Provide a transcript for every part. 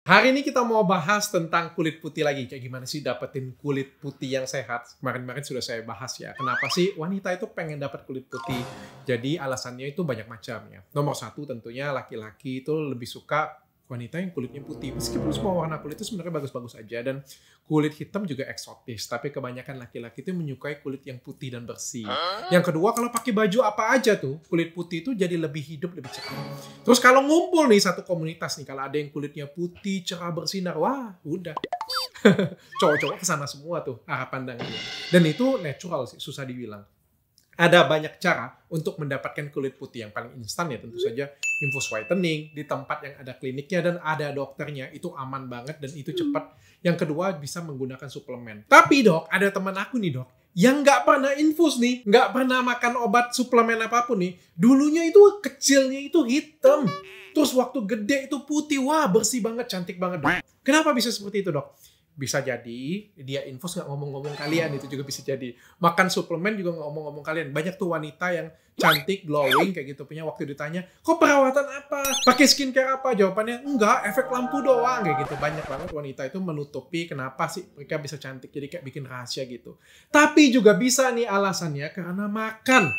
Hari ini kita mau bahas tentang kulit putih lagi. Kayak gimana sih dapetin kulit putih yang sehat? Kemarin-kemarin sudah saya bahas ya. Kenapa sih wanita itu pengen dapat kulit putih? Jadi alasannya itu banyak macam ya. Nomor satu tentunya laki-laki itu lebih suka wanita yang kulitnya putih. Meskipun semua warna kulit itu sebenarnya bagus-bagus aja. Dan kulit hitam juga eksotis. Tapi kebanyakan laki-laki itu menyukai kulit yang putih dan bersih. Yang kedua, kalau pakai baju apa aja tuh, kulit putih itu jadi lebih hidup, lebih cerah. Terus kalau ngumpul nih satu komunitas nih, kalau ada yang kulitnya putih, cerah, bersinar, wah udah. Cowok-cowok kesana semua tuh arah pandangnya. Dan itu natural sih, susah dibilang. Ada banyak cara untuk mendapatkan kulit putih. Yang paling instan ya tentu saja infus whitening di tempat yang ada kliniknya dan ada dokternya. Itu aman banget dan itu cepat. Yang kedua bisa menggunakan suplemen. Tapi dok, ada teman aku nih dok, yang nggak pernah infus nih, nggak pernah makan obat suplemen apapun nih. Dulunya itu kecilnya itu hitam. Terus waktu gede itu putih. Wah bersih banget, cantik banget dok. Kenapa bisa seperti itu dok? Bisa jadi dia infus nggak ngomong-ngomong kalian, itu juga bisa jadi. Makan suplemen juga nggak ngomong-ngomong kalian. Banyak tuh wanita yang cantik, glowing kayak gitu punya, waktu ditanya, kok perawatan apa? Pakai skincare apa? Jawabannya, enggak, efek lampu doang kayak gitu. Banyak banget wanita itu menutupi kenapa sih mereka bisa cantik, jadi kayak bikin rahasia gitu. Tapi juga bisa nih alasannya karena makan.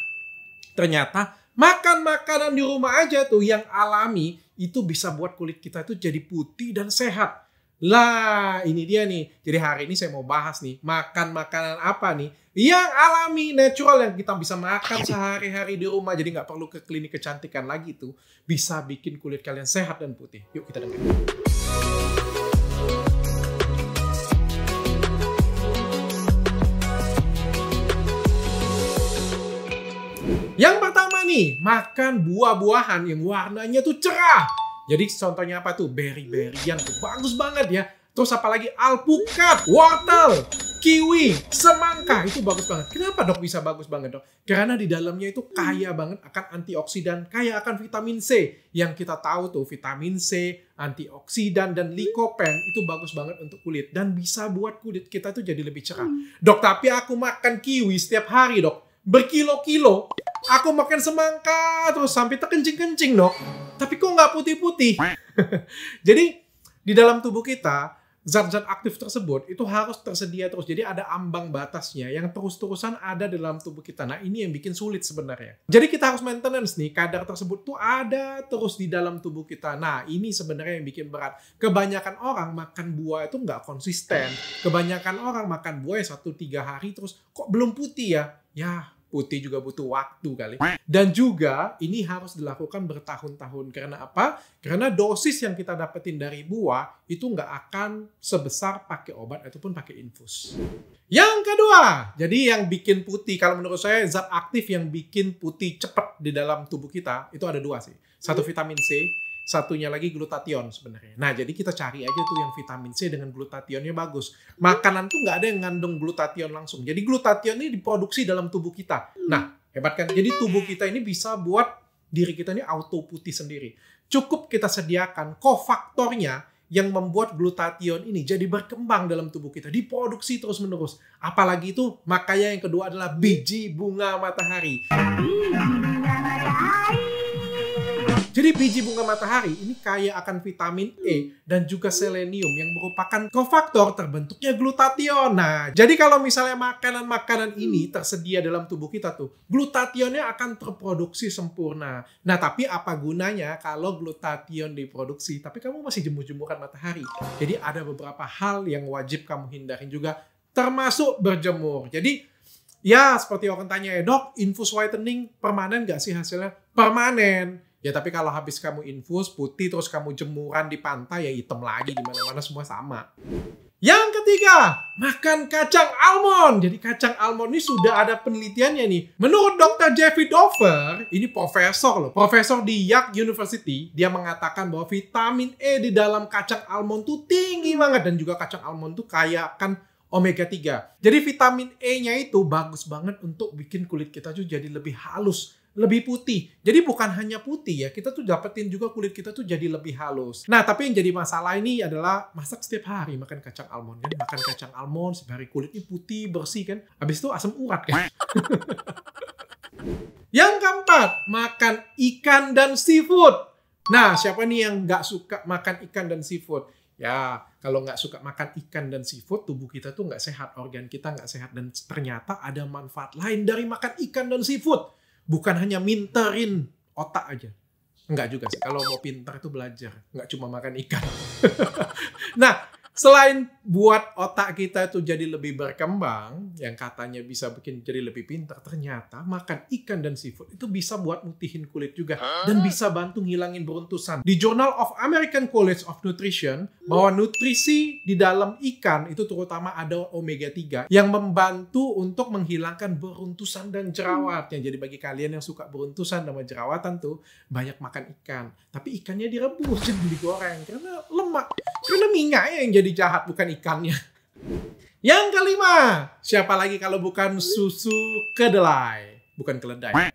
Ternyata makan makanan di rumah aja tuh yang alami itu bisa buat kulit kita tuh jadi putih dan sehat. Lah, ini dia nih. Jadi hari ini saya mau bahas nih, makan makanan apa nih yang alami, natural, yang kita bisa makan sehari-hari di rumah. Jadi nggak perlu ke klinik kecantikan lagi tuh. Bisa bikin kulit kalian sehat dan putih. Yuk kita dengar. Yang pertama nih, makan buah-buahan yang warnanya tuh cerah. Jadi contohnya apa tuh? Berry-berryan tuh bagus banget ya. Terus apalagi alpukat, wortel, kiwi, semangka, itu bagus banget. Kenapa dok bisa bagus banget dok? Karena di dalamnya itu kaya banget akan antioksidan, kaya akan vitamin C. Yang kita tahu tuh vitamin C, antioksidan, dan likopen itu bagus banget untuk kulit. Dan bisa buat kulit kita tuh jadi lebih cerah. Dok, tapi aku makan kiwi setiap hari dok. Berkilo-kilo. Aku makan semangka terus sampai terkencing-kencing dok. Tapi kok nggak putih-putih? Jadi di dalam tubuh kita, zat-zat aktif tersebut itu harus tersedia terus. Jadi ada ambang batasnya yang terus-terusan ada dalam tubuh kita. Nah ini yang bikin sulit sebenarnya. Jadi kita harus maintenance nih, kadar tersebut tuh ada terus di dalam tubuh kita. Nah ini sebenarnya yang bikin berat. Kebanyakan orang makan buah itu nggak konsisten. Kebanyakan orang makan buah 1-3 hari terus kok belum putih ya? Ya putih juga butuh waktu kali. Dan juga ini harus dilakukan bertahun-tahun. Karena apa? Karena dosis yang kita dapetin dari buah itu nggak akan sebesar pakai obat ataupun pakai infus. Yang kedua, jadi yang bikin putih, kalau menurut saya zat aktif yang bikin putih cepat di dalam tubuh kita itu ada 2 sih. Satu vitamin C, satunya lagi glutathione sebenarnya. Nah, jadi kita cari aja tuh yang vitamin C dengan glutathionnya bagus. Makanan tuh nggak ada yang ngandung glutathione langsung. Jadi glutathione ini diproduksi dalam tubuh kita. Nah, hebat kan? Jadi tubuh kita ini bisa buat diri kita ini auto putih sendiri. Cukup kita sediakan kofaktornya yang membuat glutathione ini jadi berkembang dalam tubuh kita. Diproduksi terus-menerus. Apalagi itu, makanya yang kedua adalah biji bunga matahari. Jadi biji bunga matahari ini kaya akan vitamin E dan juga selenium yang merupakan kofaktor terbentuknya glutathione. Nah, jadi kalau misalnya makanan-makanan ini tersedia dalam tubuh kita tuh, glutathione-nya akan terproduksi sempurna. Nah, tapi apa gunanya kalau glutathione diproduksi, tapi kamu masih jemur-jemuran matahari? Jadi ada beberapa hal yang wajib kamu hindarin juga, termasuk berjemur. Jadi, ya seperti orang tanya ya, dok, infus whitening permanen nggak sih hasilnya? Permanen. Ya tapi kalau habis kamu infus putih terus kamu jemuran di pantai ya hitam lagi, di mana-mana semua sama. Yang ketiga, makan kacang almond. Jadi kacang almond ini sudah ada penelitiannya nih. Menurut Dr. Jeffrey Dover, ini profesor loh, profesor di York University, dia mengatakan bahwa vitamin E di dalam kacang almond tuh tinggi banget, dan juga kacang almond tuh kaya akan omega 3. Jadi vitamin E-nya itu bagus banget untuk bikin kulit kita tuh jadi lebih halus, lebih putih. Jadi bukan hanya putih ya, kita tuh dapetin juga kulit kita tuh jadi lebih halus. Nah, tapi yang jadi masalah ini adalah masak setiap hari makan kacang almond kan. Makan kacang almond setiap hari, kulitnya putih, bersih kan. Habis itu asam urat kan. Yang keempat, makan ikan dan seafood. Nah, siapa nih yang nggak suka makan ikan dan seafood? Ya, kalau nggak suka makan ikan dan seafood, tubuh kita tuh nggak sehat, organ kita nggak sehat. Dan ternyata ada manfaat lain dari makan ikan dan seafood. Bukan hanya minterin otak aja. Enggak juga sih, kalau mau pintar itu belajar. Nggak cuma makan ikan. Nah, selain buat otak kita tuh jadi lebih berkembang, yang katanya bisa bikin jadi lebih pintar, ternyata makan ikan dan seafood itu bisa buat mutihin kulit juga. Dan bisa bantu ngilangin beruntusan. Di Journal of American College of Nutrition, bahwa nutrisi di dalam ikan itu terutama ada omega 3 yang membantu untuk menghilangkan beruntusan dan jerawat. Jadi bagi kalian yang suka beruntusan sama jerawatan tuh, banyak makan ikan. Tapi ikannya direbus, jangan digoreng. Karena lemak. Karena minyaknya yang jadi jahat, bukan ikannya. Yang kelima, siapa lagi kalau bukan susu kedelai? Bukan keledai.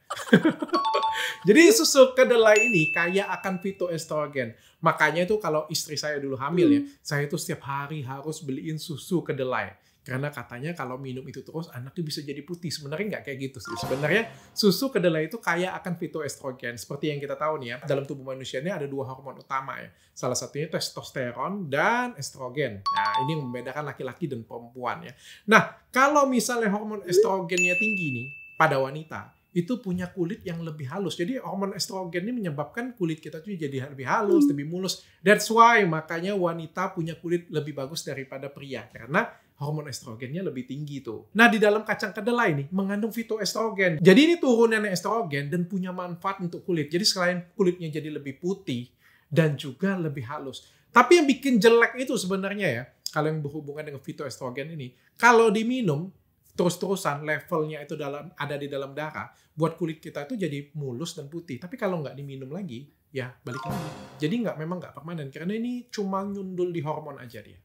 Jadi susu kedelai ini kaya akan fitoestrogen. Makanya itu kalau istri saya dulu hamil ya, saya itu setiap hari harus beliin susu kedelai. Karena katanya kalau minum itu terus anaknya bisa jadi putih. Sebenarnya nggak kayak gitu sih. Sebenarnya susu kedelai itu kaya akan fitoestrogen. Seperti yang kita tahu nih ya, dalam tubuh manusia ini ada 2 hormon utama ya. Salah satunya testosteron dan estrogen. Nah, ini yang membedakan laki-laki dan perempuan ya. Nah, kalau misalnya hormon estrogennya tinggi nih pada wanita, itu punya kulit yang lebih halus. Jadi hormon estrogen ini menyebabkan kulit kita tuh jadi lebih halus, lebih mulus. That's why makanya wanita punya kulit lebih bagus daripada pria. Karena hormon estrogennya lebih tinggi tuh. Nah, di dalam kacang kedelai ini mengandung fitoestrogen. Jadi ini turunan estrogen dan punya manfaat untuk kulit. Jadi selain kulitnya jadi lebih putih dan juga lebih halus. Tapi yang bikin jelek itu sebenarnya ya, kalau yang berhubungan dengan fitoestrogen ini, kalau diminum terus-terusan levelnya itu ada di dalam darah, buat kulit kita itu jadi mulus dan putih. Tapi kalau nggak diminum lagi, ya balik lagi. Jadi memang nggak permanen, karena ini cuma nyundul di hormon aja dia.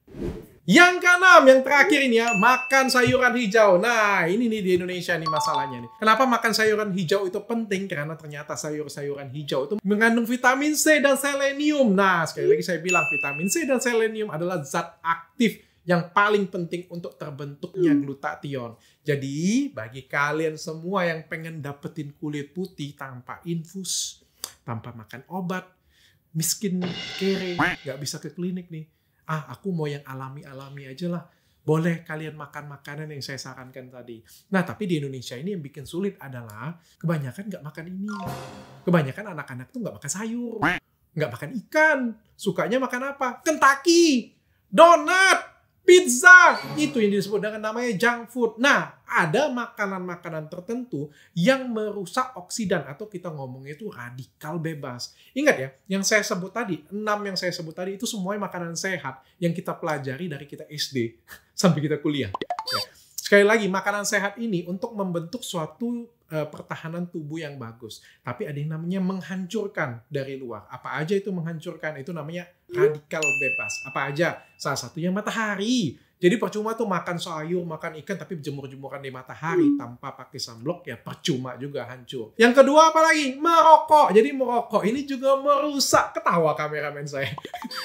Yang keenam, yang terakhir ini ya, makan sayuran hijau. Nah, ini nih di Indonesia nih masalahnya nih. Kenapa makan sayuran hijau itu penting? Karena ternyata sayur-sayuran hijau itu mengandung vitamin C dan selenium. Nah, sekali lagi saya bilang, vitamin C dan selenium adalah zat aktif yang paling penting untuk terbentuknya glutathione. Jadi, bagi kalian semua yang pengen dapetin kulit putih tanpa infus, tanpa makan obat, miskin, kere, nggak bisa ke klinik nih. Aku mau yang alami-alami aja lah. Boleh kalian makan makanan yang saya sarankan tadi. Nah, tapi di Indonesia ini yang bikin sulit adalah kebanyakan nggak makan ini. Kebanyakan anak-anak tuh nggak makan sayur, nggak makan ikan. Sukanya makan apa? Kentucky, donat, pizza. Itu yang disebut dengan namanya junk food. Nah, ada makanan-makanan tertentu yang merusak oksidan atau kita ngomongnya itu radikal bebas. Ingat ya, yang saya sebut tadi, 6 yang saya sebut tadi itu semuanya makanan sehat yang kita pelajari dari kita SD sampai kita kuliah. Ya. Sekali lagi, makanan sehat ini untuk membentuk suatu pertahanan tubuh yang bagus. Tapi ada yang namanya menghancurkan dari luar. Apa aja itu menghancurkan? Itu namanya radikal bebas. Apa aja? Salah satunya matahari. Jadi percuma tuh makan sayur, makan ikan, tapi jemur-jemuran di matahari tanpa pakai sunblock, ya percuma juga, hancur. Yang kedua apa lagi? Merokok. Jadi merokok ini juga merusak. Ketawa kameramen saya.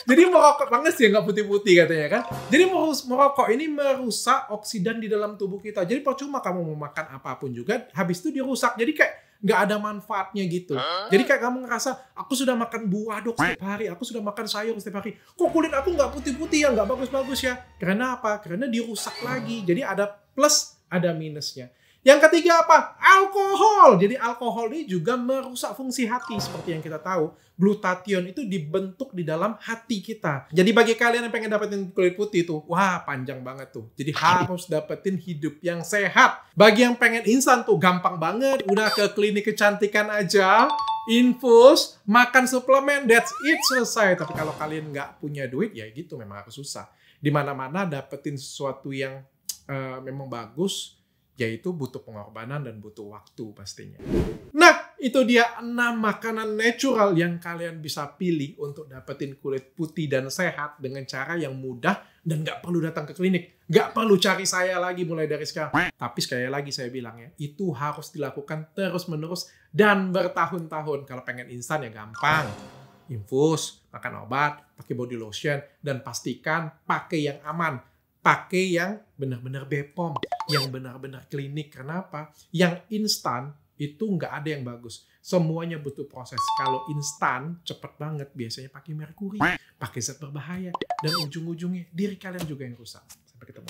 Jadi merokok, banget sih nggak putih-putih katanya kan. Jadi merokok ini merusak oksidan di dalam tubuh kita. Jadi percuma kamu mau makan apapun juga, habis itu dirusak. Jadi kayak nggak ada manfaatnya gitu. Jadi kayak kamu ngerasa, aku sudah makan buah dok setiap hari, aku sudah makan sayur setiap hari, kok kulit aku nggak putih-putih ya, nggak bagus-bagus ya. Karena apa? Karena dirusak lagi. Jadi ada plus, ada minusnya. Yang ketiga apa? Alkohol. Jadi alkohol ini juga merusak fungsi hati. Seperti yang kita tahu, glutathione itu dibentuk di dalam hati kita. Jadi bagi kalian yang pengen dapetin kulit putih tuh, wah panjang banget tuh. Jadi harus dapetin hidup yang sehat. Bagi yang pengen instan tuh, gampang banget. Udah ke klinik kecantikan aja, infus, makan suplemen, that's it, selesai. Tapi kalau kalian nggak punya duit, ya gitu memang agak susah. Dimana-mana dapetin sesuatu yang memang bagus, yaitu butuh pengorbanan dan butuh waktu pastinya. Nah, itu dia 6 makanan natural yang kalian bisa pilih untuk dapetin kulit putih dan sehat dengan cara yang mudah dan nggak perlu datang ke klinik. Nggak perlu cari saya lagi mulai dari sekarang. Tapi sekali lagi saya bilang ya, itu harus dilakukan terus-menerus dan bertahun-tahun. Kalau pengen instan ya gampang. Infus, makan obat, pakai body lotion, dan pastikan pakai yang aman. Pakai yang benar-benar BPOM, yang benar-benar klinik. Kenapa? Yang instan Itu nggak ada yang bagus. Semuanya butuh proses. Kalau instan, cepet banget. Biasanya pakai merkuri, pakai zat berbahaya. Dan ujung-ujungnya diri kalian juga yang rusak. Sampai ketemu.